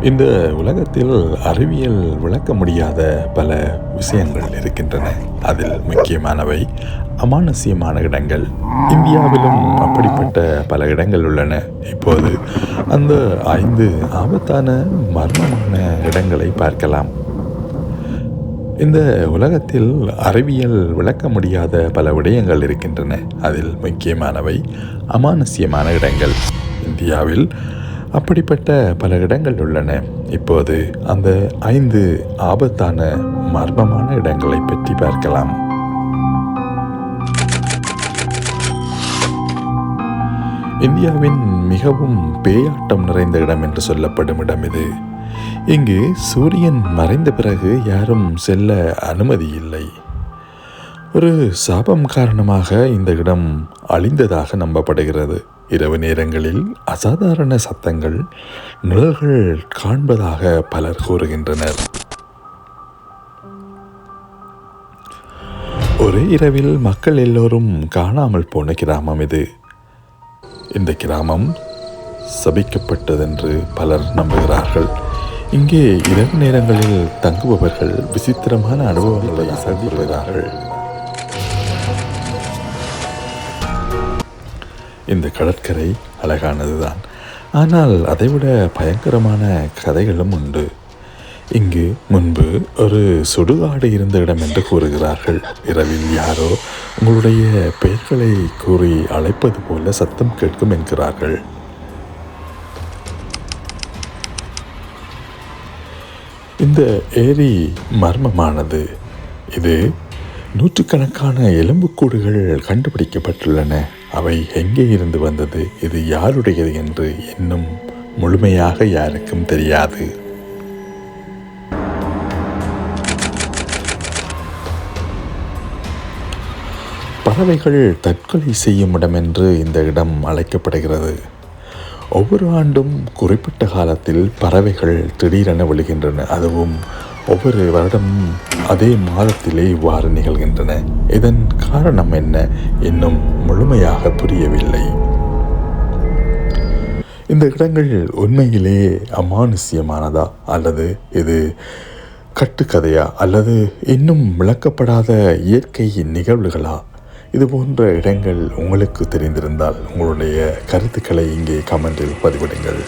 இந்த உலகத்தில் அறிவியல் விளக்க முடியாத பல விஷயங்கள் இருக்கின்றன. அதில் முக்கியமானவை அமானுஷ்யமான இடங்கள். இந்தியாவிலும் அப்படிப்பட்ட பல இடங்கள் உள்ளன. இப்போது அந்த 5 ஆபத்தான மர்மமான இடங்களை பார்க்கலாம். இந்த உலகத்தில் அறிவியல் விளக்க முடியாத பல விடயங்கள் இருக்கின்றன. அதில் முக்கியமானவை அமானுஷ்யமான இடங்கள். இந்தியாவில் அப்படிப்பட்ட பல இடங்கள் உள்ளன. இப்போது அந்த 5 ஆபத்தான மர்மமான இடங்களை பற்றி பார்க்கலாம். இந்தியாவின் மிகவும் பேயாட்டம் நிறைந்த இடம் என்று சொல்லப்படும் இடம் இது. இங்கு சூரியன் மறைந்த பிறகு யாரும் செல்ல அனுமதி இல்லை. ஒரு சாபம் காரணமாக இந்த இடம் அழிந்ததாக நம்பப்படுகிறது. இரவு நேரங்களில் அசாதாரண சத்தங்கள், நிழல்கள் காண்பதாக பலர் கூறுகின்றனர். ஒரே இரவில் மக்கள் எல்லோரும் காணாமல் போன கிராமம் இது. இந்த கிராமம் சபிக்கப்பட்டதென்று பலர் நம்புகிறார்கள். இங்கே இரவு நேரங்களில் தங்குபவர்கள் விசித்திரமான அனுபவங்களை சந்திக்கிறார்கள். இந்த கடற்கரை அழகானதுதான், ஆனால் அதைவிட பயங்கரமான கதைகளும் உண்டு. இங்கு முன்பு ஒரு சுடுகாடு இருந்த இடம் என்று கூறுகிறார்கள். இரவில் யாரோ உங்களுடைய பெயர்களை கூறி அழைப்பது போல சத்தம் கேட்கும் என்கிறார்கள். இந்த ஏரி மர்மமானது. இது நூற்றுக்கணக்கான எலும்புக்கூடுகள் கண்டுபிடிக்கப்பட்டுள்ளன. அவை எங்கே இருந்து வந்தது, இது யாருடையது என்று இன்னும் முழுமையாக யாருக்கும் தெரியாது. பறவைகள் தற்கொலை செய்யும் இடம் என்று இந்த இடம் அழைக்கப்படுகிறது. ஒவ்வொரு ஆண்டும் குறிப்பிட்ட காலத்தில் பறவைகள் திடீரென விழுகின்றன. அதுவும் ஒவ்வொரு வருடமும் அதே மாதத்திலே இவ்வாறு நிகழ்கின்றன. இதன் காரணம் என்ன, இன்னும் முழுமையாக புரியவில்லை. இந்த இடங்கள் உண்மையிலே அமானுஷ்யமானதா, அல்லது இது கட்டுக்கதையா, அல்லது இன்னும் விளக்கப்படாத இயற்கை நிகழ்வுகளா? இது போன்ற இடங்கள் உங்களுக்கு தெரிந்திருந்தால் உங்களுடைய கருத்துக்களை இங்கே கமெண்டில் பதிவிடுங்கள்.